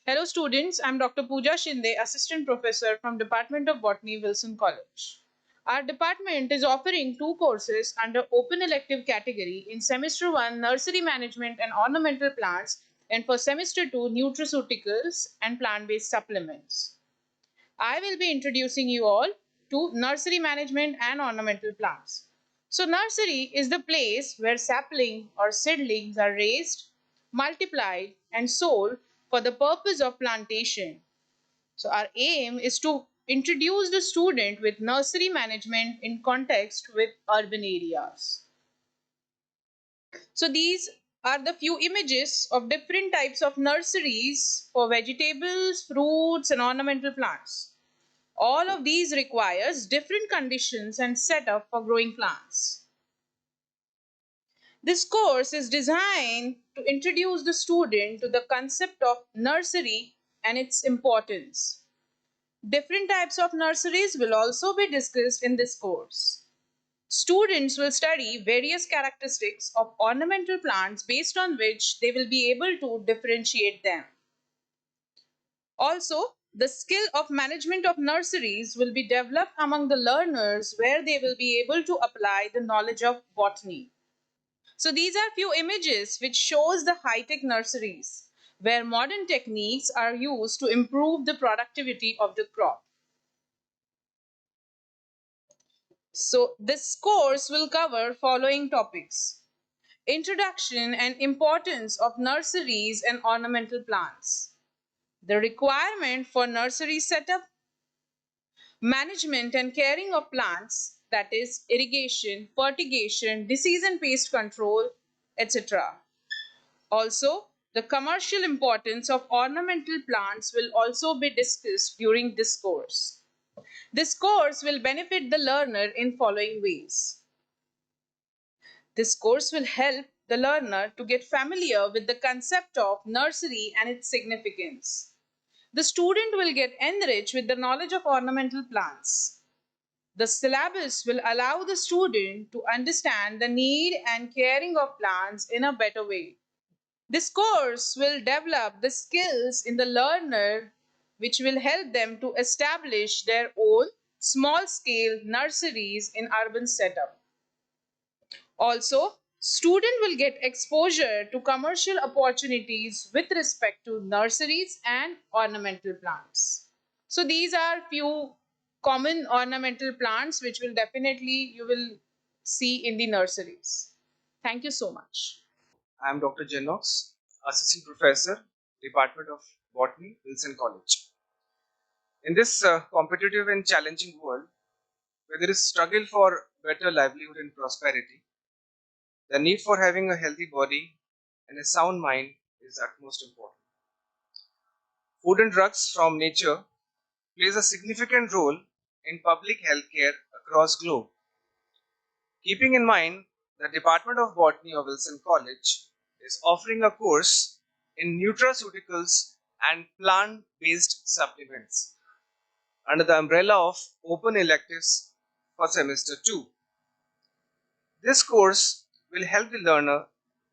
Hello students, I'm Dr. Pooja Shinde, Assistant Professor from Department of Botany, Wilson College. Our department is offering two courses under open elective category in semester 1 Nursery Management and Ornamental Plants and for semester 2 Nutraceuticals and Plant-Based Supplements. I will be introducing you all to nursery management and ornamental plants. So nursery is the place where sapling or seedlings are raised, multiplied and sold for the purpose of plantation. So our aim is to introduce the student with nursery management in context with urban areas. So these are the few images of different types of nurseries for vegetables, fruits and ornamental plants. All of these requires different conditions and setup for growing plants. This course is designed to introduce the student to the concept of nursery and its importance. Different types of nurseries will also be discussed in this course. Students will study various characteristics of ornamental plants based on which they will be able to differentiate them. Also, the skill of management of nurseries will be developed among the learners where they will be able to apply the knowledge of botany. So these are few images which shows the high-tech nurseries where modern techniques are used to improve the productivity of the crop. So this course will cover following topics: introduction and importance of nurseries and ornamental plants, the requirement for nursery setup, management and caring of plants, that is irrigation, fertigation, disease and pest control, etc. Also, the commercial importance of ornamental plants will also be discussed during this course. This course will benefit the learner in following ways. This course will help the learner to get familiar with the concept of nursery and its significance. The student will get enriched with the knowledge of ornamental plants. The syllabus will allow the student to understand the need and caring of plants in a better way. This course will develop the skills in the learner which will help them to establish their own small scale nurseries in urban setup. Also, student will get exposure to commercial opportunities with respect to nurseries and ornamental plants. So these are few common ornamental plants which will definitely you will see in the nurseries. Thank you so much. I am Dr. Jenox, Assistant Professor, Department of Botany, Wilson College. In this competitive and challenging world, where there is struggle for better livelihood and prosperity, the need for having a healthy body and a sound mind is utmost important. Food and drugs from nature plays a significant role in public health care across globe. Keeping in mind, the Department of Botany of Wilson College is offering a course in nutraceuticals and plant-based supplements under the umbrella of open electives for semester 2. This course will help the learner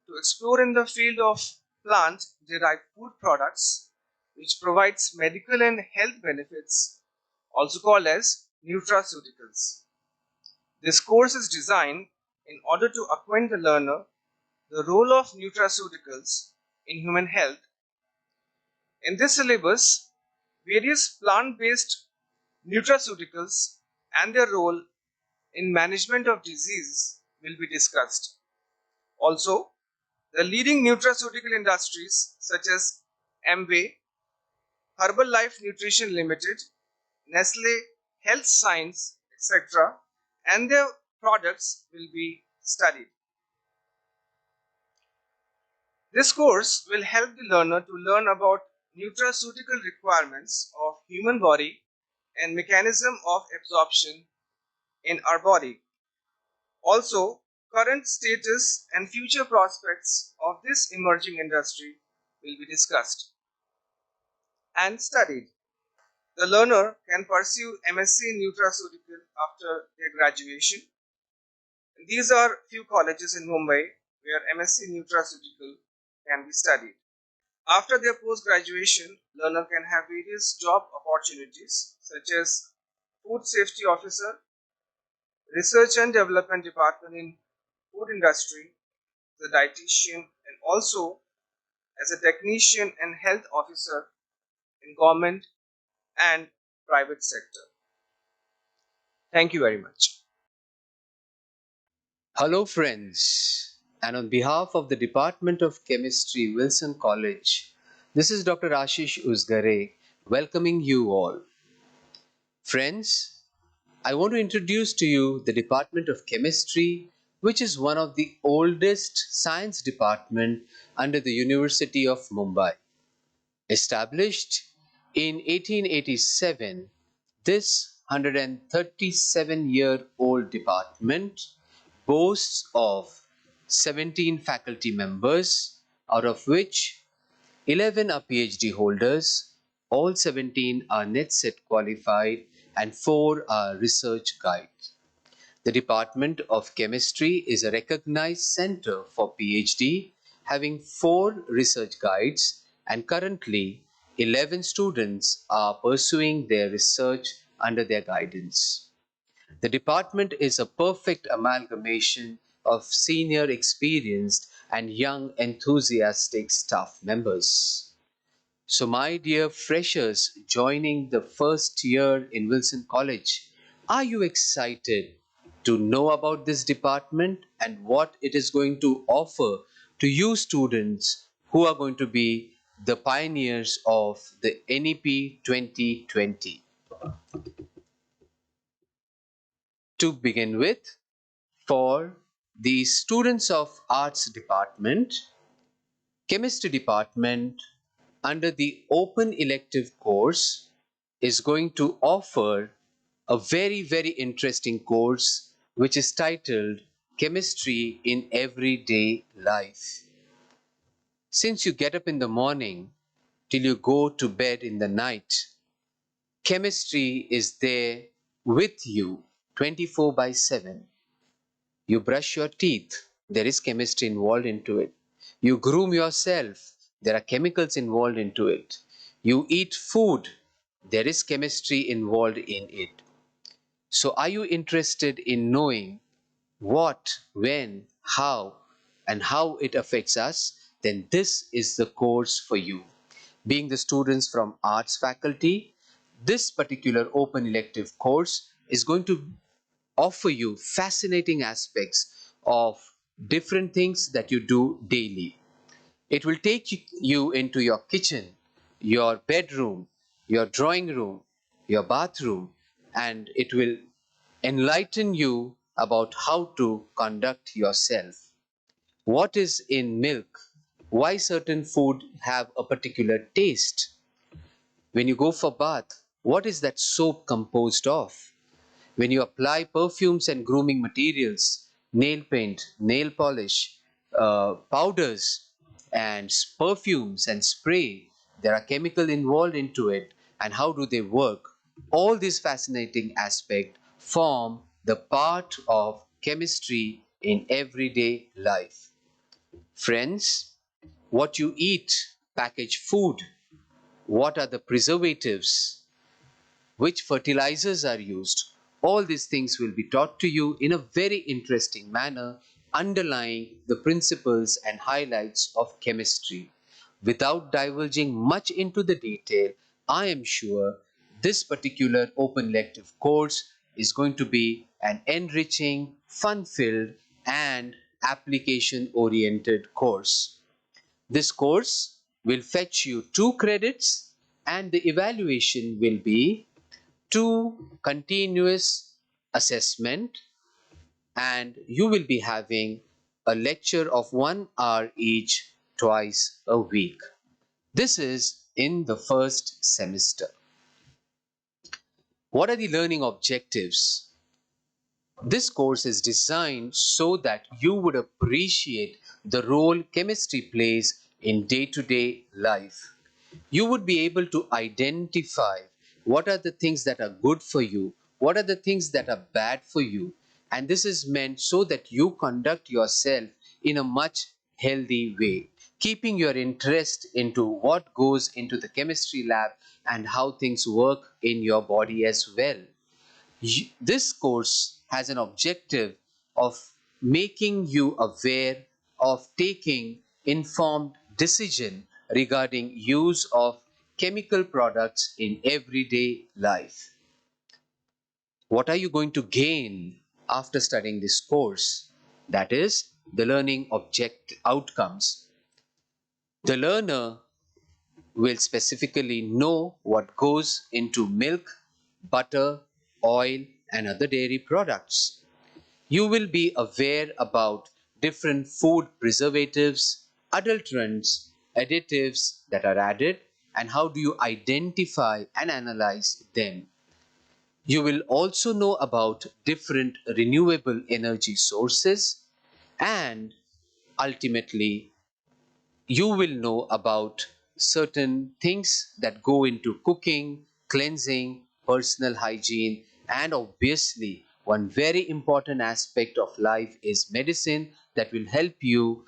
to explore in the field of plant-derived food products which provides medical and health benefits, also called as nutraceuticals. This course is designed in order to acquaint the learner the role of nutraceuticals in human health. In this syllabus, various plant-based nutraceuticals and their role in management of disease will be discussed. Also, the leading nutraceutical industries such as Amway, Herbalife Nutrition Limited, Nestle Health Science, etc., and their products will be studied. This course will help the learner to learn about nutraceutical requirements of human body and mechanism of absorption in our body. Also, current status and future prospects of this emerging industry will be discussed and studied. The learner can pursue MSc in nutraceutical after their graduation. These are few colleges in Mumbai where MSc nutraceutical can be studied. After their post graduation, learner can have various job opportunities such as food safety officer, research and development department in food industry, the dietitian, and also as a technician and health officer in government and private sector. Thank you very much. Hello, friends. And on behalf of the Department of Chemistry, Wilson College, this is Dr. Ashish Usgare welcoming you all. Friends, I want to introduce to you the Department of Chemistry, which is one of the oldest science department under the University of Mumbai. Established in 1887, this 137-year-old department boasts of 17 faculty members, out of which 11 are PhD holders, all 17 are NetSet qualified, and 4 are research guides. The Department of Chemistry is a recognized center for PhD, having 4 research guides, and currently 11 students are pursuing their research under their guidance. The department is a perfect amalgamation of senior experienced and young enthusiastic staff members. So, my dear freshers joining the first year in Wilson College, are you excited to know about this department and what it is going to offer to you students who are going to be the pioneers of the NEP 2020? To begin with, for the students of arts department, chemistry department under the open elective course is going to offer a very interesting course which is titled Chemistry in Everyday Life. Since you get up in the morning till you go to bed in the night, chemistry is there with you 24 by 7. You brush your teeth, there is chemistry involved into it. You groom yourself, there are chemicals involved into it. You eat food, there is chemistry involved in it. So are you interested in knowing what, when, how, and how it affects us? Then this is the course for you. Being the students from arts faculty, this particular open elective course is going to offer you fascinating aspects of different things that you do daily. It will take you into your kitchen, your bedroom, your drawing room, your bathroom, and it will enlighten you about how to conduct yourself. What is in milk? Why certain food have a particular taste? When you go for bath, what is that soap composed of? When you apply perfumes and grooming materials, nail paint, nail polish, powders, and perfumes and spray, there are chemical involved into it, and how do they work? All these fascinating aspects form the part of chemistry in everyday life. Friends, what you eat, packaged food, what are the preservatives, which fertilizers are used. All these things will be taught to you in a very interesting manner, underlying the principles and highlights of chemistry. Without divulging much into the detail, I am sure this particular open elective course is going to be an enriching, fun filled, and application oriented course. This course will fetch you 2 credits, and the evaluation will be 2 continuous assessment, and you will be having a lecture of 1 hour each twice a week. This is in the first semester. What are the learning objectives? This course is designed so that you would appreciate the role chemistry plays in day-to-day life. You would be able to identify what are the things that are good for you, what are the things that are bad for you, and this is meant so that you conduct yourself in a much healthy way. keeping your interest into what goes into the chemistry lab and how things work in your body as well. This course has an objective of making you aware of taking informed decision regarding use of chemical products in everyday life. What are you going to gain after studying this course? That is the learning object outcomes. The learner will specifically know what goes into milk, butter, oil, and other dairy products. You will be aware about different food preservatives, adulterants, additives that are added, and how do you identify and analyze them. You will also know about different renewable energy sources, and ultimately you will know about certain things that go into cooking, cleansing, personal hygiene, and obviously, one very important aspect of life is medicine that will help you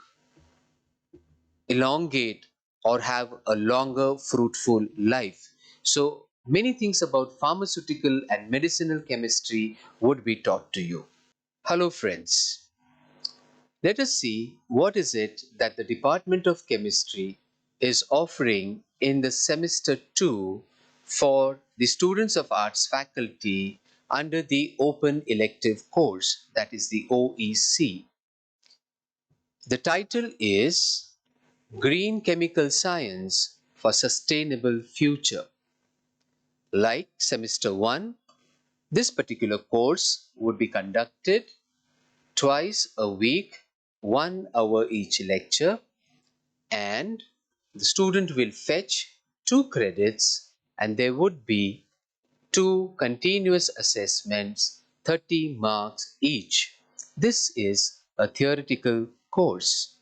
elongate or have a longer, fruitful life. So, many things about pharmaceutical and medicinal chemistry would be taught to you. Hello, friends. Let us see what is it that the Department of Chemistry is offering in the semester 2 for the students of arts faculty under the open elective course, that is the OEC. The title is Green Chemical Science for Sustainable Future. Like semester 1, this particular course would be conducted twice a week, 1 hour each lecture, and the student will fetch 2 credits, and there would be 2 continuous assessments, 30 marks each. This is a theoretical course.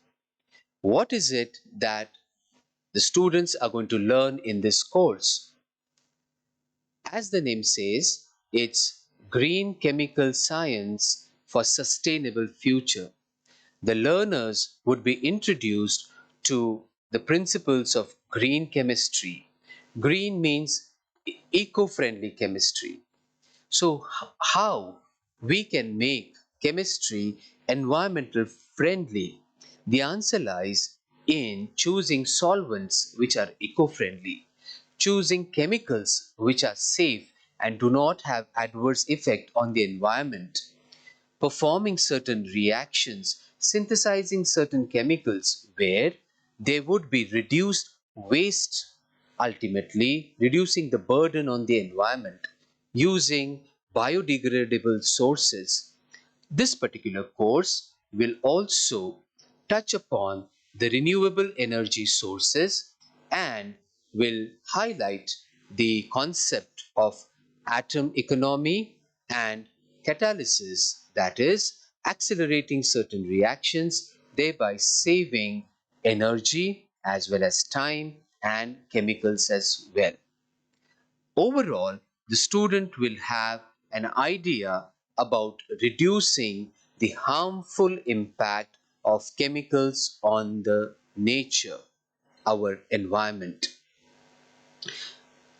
What is it that the students are going to learn in this course? As the name says, it's Green Chemical Science for Sustainable Future. The learners would be introduced to the principles of green chemistry. Green means eco-friendly chemistry. So, how we can make chemistry environmental friendly? The answer lies in choosing solvents which are eco-friendly, choosing chemicals which are safe and do not have adverse effect on the environment, performing certain reactions, synthesizing certain chemicals where there would be reduced waste, ultimately reducing the burden on the environment, using biodegradable sources. This particular course will also touch upon the renewable energy sources and will highlight the concept of atom economy and catalysis, that is, accelerating certain reactions, thereby saving energy as well as time and chemicals as well. Overall, the student will have an idea about reducing the harmful impact of chemicals on the nature, our environment.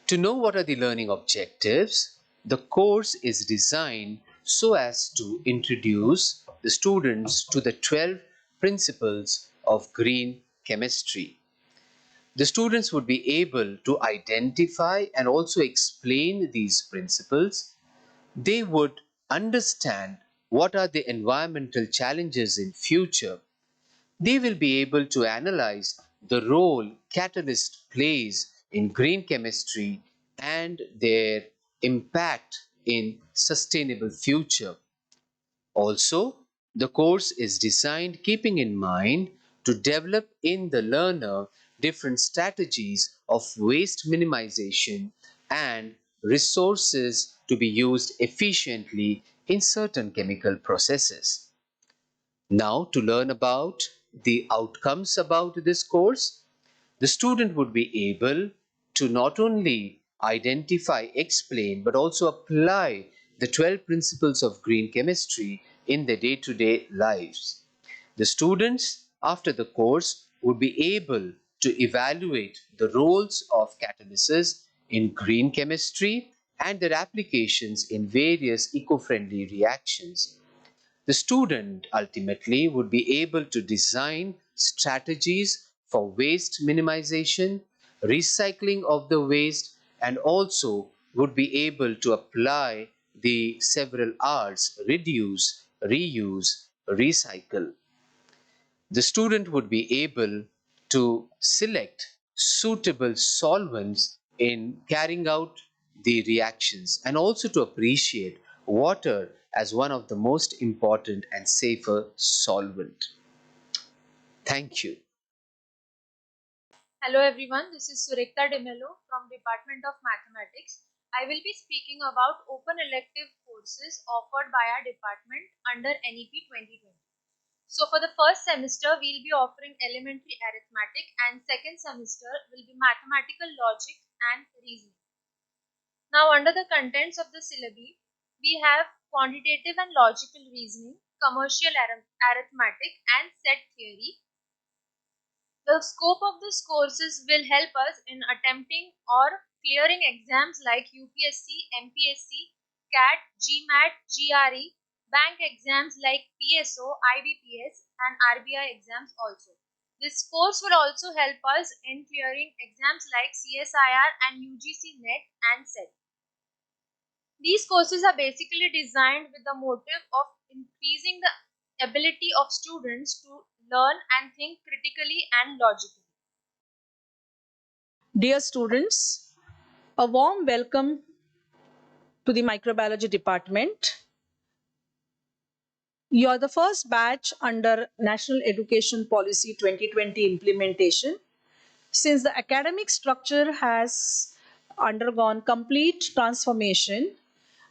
To know what are the learning objectives, the course is designed so as to introduce the students to the 12 principles of green chemistry. The students would be able to identify and also explain these principles. They would understand what are the environmental challenges in future. They will be able to analyze the role catalyst plays in green chemistry and their impact in sustainable future. Also, the course is designed keeping in mind to develop in the learner different strategies of waste minimization and resources to be used efficiently in certain chemical processes. Now, to learn about the outcomes about this course, the student would be able to not only identify, explain, but also apply the 12 principles of green chemistry in their day to day lives. The students, after the course, would be able to evaluate the roles of catalysis in green chemistry and their applications in various eco-friendly reactions. The student ultimately would be able to design strategies for waste minimization, recycling of the waste, and also would be able to apply the several R's: reduce, reuse, recycle. The student would be able to select suitable solvents in carrying out the reactions and also to appreciate water as one of the most important and safer solvent. Thank you. Hello everyone, this is Surekta Demelo from Department of Mathematics. I will be speaking about open elective courses offered by our department under NEP 2020. So for the first semester, we'll be offering elementary arithmetic and second semester will be mathematical logic and reasoning. Now under the contents of the syllabi, we have quantitative and logical reasoning, commercial arithmetic and set theory. The scope of these courses will help us in attempting or clearing exams like UPSC, MPSC, CAT, GMAT, GRE, bank exams like PSO, IBPS, and RBI exams also. This course will also help us in clearing exams like CSIR and UGC NET and SET. These courses are basically designed with the motive of increasing the ability of students to learn and think critically and logically. Dear students, a warm welcome to the microbiology department. You are the first batch under National Education Policy 2020 implementation. Since the academic structure has undergone complete transformation,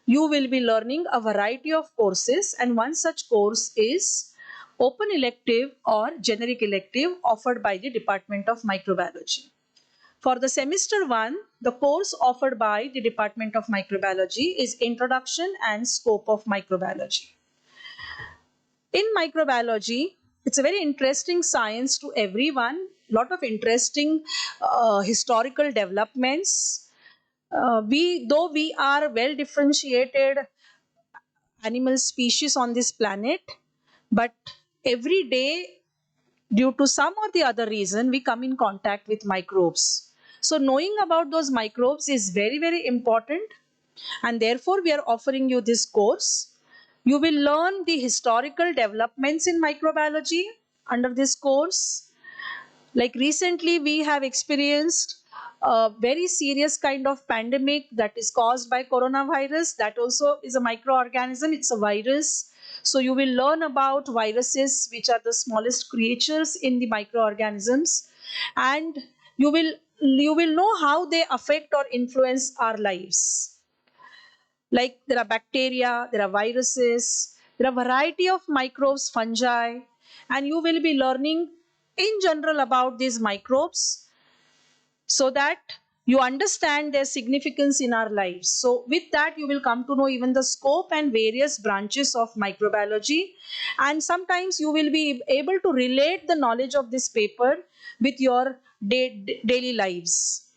you will be learning a variety of courses, and one such course is open elective or generic elective offered by the Department of Microbiology. For the semester 1, the course offered by the Department of Microbiology is Introduction and Scope of Microbiology. In microbiology, it's a very interesting science to everyone. Lot of interesting historical developments. Though we are well differentiated animal species on this planet, but every day, due to some or the other reason, we come in contact with microbes. So knowing about those microbes is very, very important, and therefore we are offering you this course. You will learn the historical developments in microbiology under this course. Like recently, we have experienced a very serious kind of pandemic that is caused by coronavirus. That also is a microorganism, it's a virus. So you will learn about viruses, which are the smallest creatures in the microorganisms, and you will know how they affect or influence our lives. Like there are bacteria, there are viruses, there are variety of microbes, fungi, and you will be learning in general about these microbes so that you understand their significance in our lives. So with that, you will come to know even the scope and various branches of microbiology, and sometimes you will be able to relate the knowledge of this paper with your daily lives.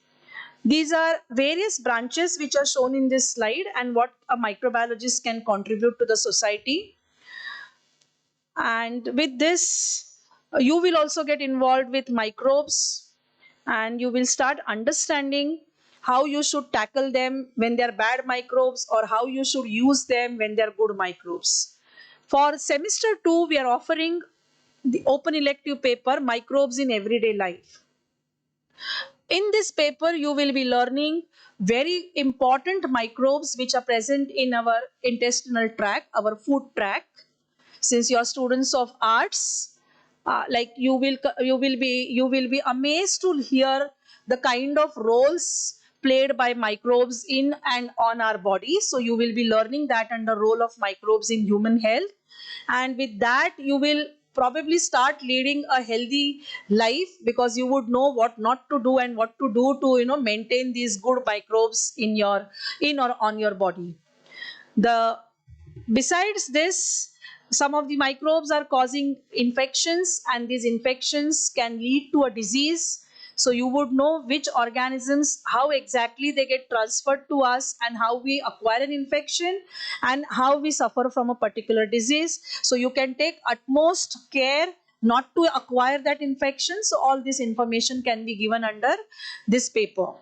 These are various branches which are shown in this slide and what a microbiologist can contribute to the society. And with this, you will also get involved with microbes, and you will start understanding how you should tackle them when they are bad microbes or how you should use them when they are good microbes. For semester 2, we are offering the open elective paper, Microbes in Everyday Life. In this paper, you will be learning very important microbes which are present in our intestinal tract, our food tract. Since you are students of arts, like you will be amazed to hear the kind of roles played by microbes in and on our body. So you will be learning that under role of microbes in human health, and with that you will probably start leading a healthy life, because you would know what not to do and what to do to maintain these good microbes in or on your body. The Besides this, some of the microbes are causing infections, and these infections can lead to a disease. So you would know which organisms, how exactly they get transferred to us, and how we acquire an infection, and how we suffer from a particular disease. So you can take utmost care not to acquire that infection. So all this information can be given under this paper.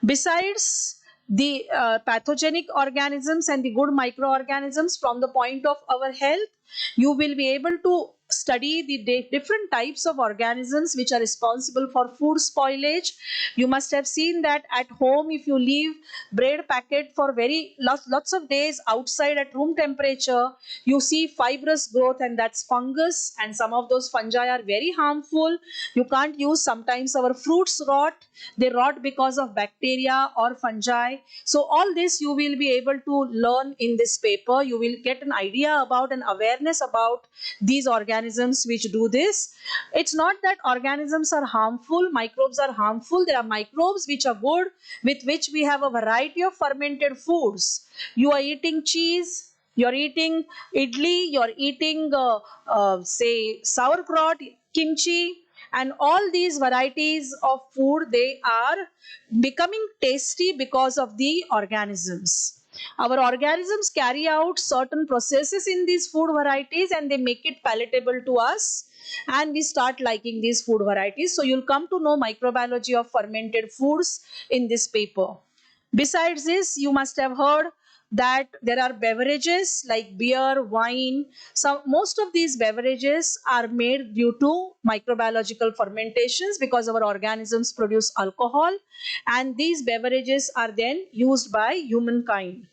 Besides the pathogenic organisms and the good microorganisms, from the point of our health, you will be able to study the different types of organisms which are responsible for food spoilage. You must have seen that at home, if you leave bread packet for lots of days outside at room temperature, you see fibrous growth, and that's fungus, and some of those fungi are very harmful. You can't use, sometimes our fruits rot, they rot because of bacteria or fungi. So all this you will be able to learn in this paper. You will get an idea about, an awareness about these organisms which do this. It's not that organisms are harmful, microbes are harmful. There are microbes which are good, with which we have a variety of fermented foods. You are eating cheese, you're eating idli, you're eating say sauerkraut, kimchi, and all these varieties of food, they are becoming tasty because of the organisms. Our organisms carry out certain processes in these food varieties, and they make it palatable to us, and we start liking these food varieties. So you'll come to know microbiology of fermented foods in this paper. Besides this, you must have heard that there are beverages like beer, wine. So most of these beverages are made due to microbiological fermentations, because our organisms produce alcohol, and these beverages are then used by humankind.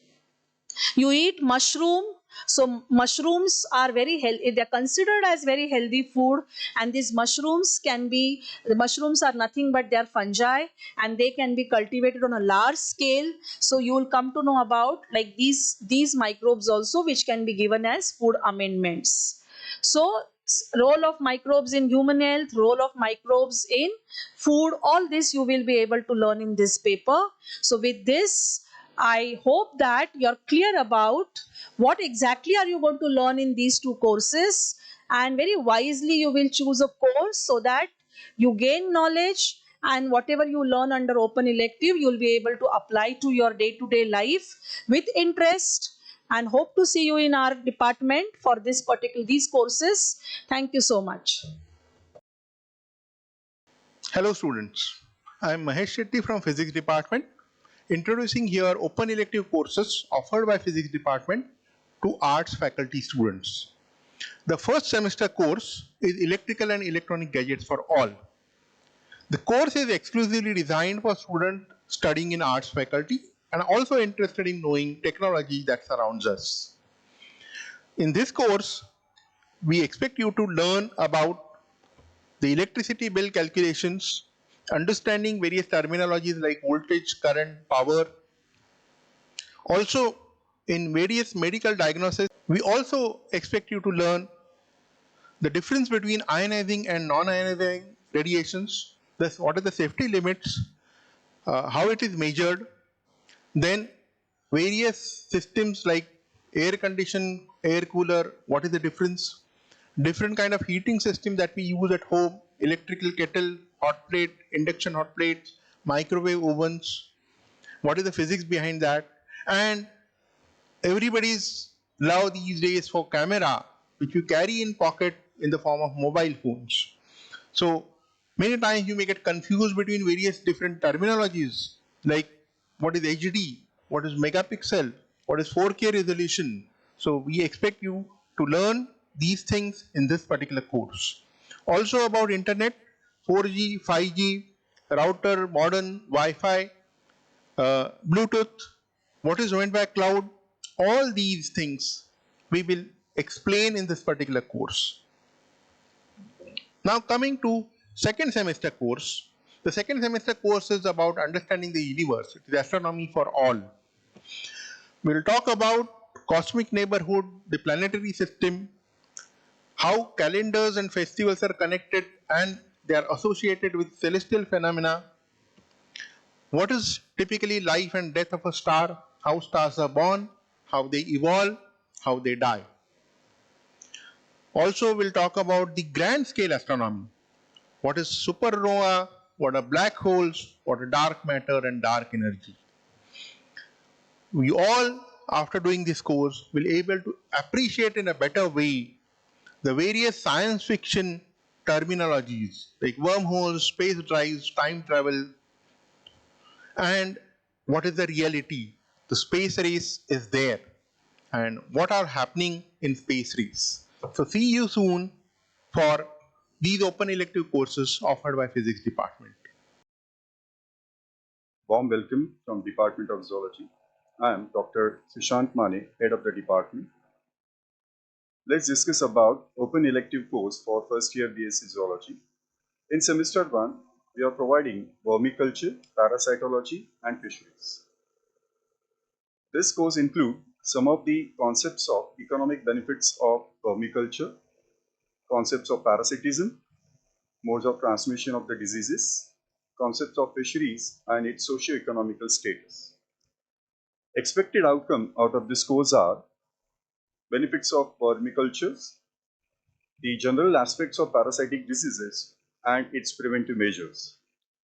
You eat mushroom. So mushrooms are very healthy, they are considered as very healthy food, and these mushrooms can be, the mushrooms are nothing but they are fungi, and they can be cultivated on a large scale. So you will come to know about like these microbes also, which can be given as food amendments. So role of microbes in human health, role of microbes in food, all this you will be able to learn in this paper. So with this, I hope that you're clear about what exactly are you going to learn in these two courses, and very wisely you will choose a course so that you gain knowledge, and whatever you learn under open elective, you'll be able to apply to your day-to-day life with interest, and hope to see you in our department for these courses. Thank you so much. Hello students, I am Mahesh Shetty from Physics Department, introducing here open elective courses offered by Physics Department to arts faculty students. The first semester course is Electrical and Electronic Gadgets for All. The course is exclusively designed for students studying in arts faculty and also interested in knowing technology that surrounds us. In this course, we expect you to learn about the electricity bill calculations, understanding various terminologies like voltage, current, power. Also, in various medical diagnosis, we also expect you to learn the difference between ionizing and non-ionizing radiations, thus what are the safety limits, how it is measured, then various systems like air condition, air cooler, what is the difference, different kind of heating system that we use at home, electrical kettle, hot plate, induction hot plates, microwave ovens, what is the physics behind that, and everybody's love these days for camera, which you carry in pocket in the form of mobile phones. So many times you may get confused between various different terminologies like what is HD, what is megapixel, what is 4K resolution. So we expect you to learn these things in this particular course. Also about internet, 4G, 5G, router, modern, Wi-Fi, Bluetooth, what is meant by cloud, all these things we will explain in this particular course. Now coming to second semester course. The second semester course is about understanding the universe. It is astronomy for all. We will talk about cosmic neighborhood, the planetary system, how calendars and festivals are connected and they are associated with celestial phenomena, what is typically life and death of a star, how stars are born, how they evolve, how they die. Also, we'll talk about the grand scale astronomy. What is supernova? What are black holes? What are dark matter and dark energy? We all, after doing this course, will able to appreciate in a better way the various science fiction terminologies like wormholes, space drives, time travel, and what is the reality. The space race is there, and what are happening in space race. So see you soon for these open elective courses offered by Physics Department. Warm welcome from Department of Zoology. I am Dr. Sushant Mane, head of the department. Let's discuss about open elective course for first year BSc Zoology. In semester 1, we are providing vermiculture, parasitology and fisheries. This course includes some of the concepts of economic benefits of vermiculture, concepts of parasitism, modes of transmission of the diseases, concepts of fisheries and its socio-economical status. Expected outcome out of this course are benefits of vermicultures, the general aspects of parasitic diseases, and its preventive measures.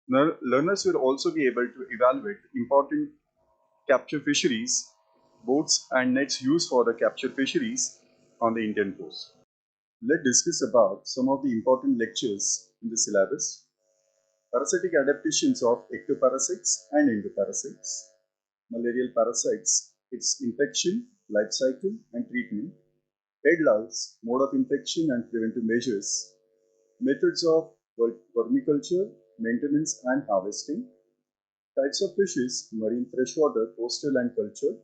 Learners will also be able to evaluate important capture fisheries, boats and nets used for the capture fisheries on the Indian coast. Let's discuss about some of the important lectures in the syllabus. Parasitic adaptations of ectoparasites and endoparasites, malarial parasites, its infection, life cycle and treatment, head lice, mode of infection and preventive measures, methods of vermiculture, maintenance and harvesting, types of fishes, marine freshwater, coastal and culture,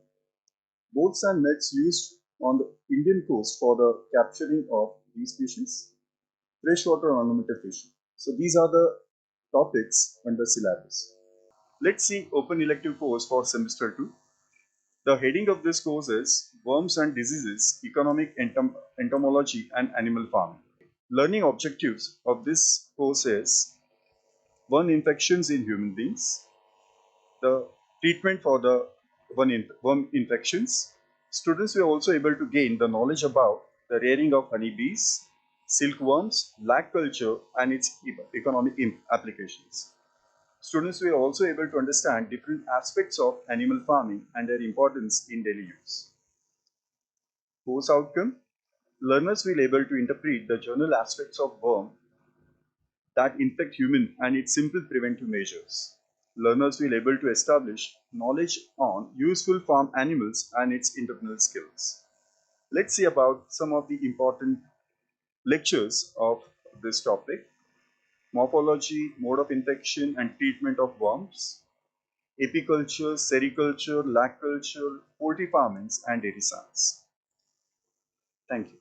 boats and nets used on the Indian coast for the capturing of these species, freshwater ornamental fishing. So these are the topics under syllabus. Let's see open elective course for semester 2. The heading of this course is Worms and Diseases, Economic Entomology and Animal Farming. Learning objectives of this course is 1. Infections in human beings, the treatment for the worm infections. Students were also able to gain the knowledge about the rearing of honeybees, silkworms, lag culture and its economic applications. Students were also able to understand different aspects of animal farming and their importance in daily use. Course outcome: learners will be able to interpret the general aspects of worm that infect human and its simple preventive measures. Learners will be able to establish knowledge on useful farm animals and its internal skills. Let's see about some of the important lectures of this topic. Morphology, mode of infection and treatment of worms, apiculture, sericulture, lag culture, poultry farmings and dairy science. Thank you.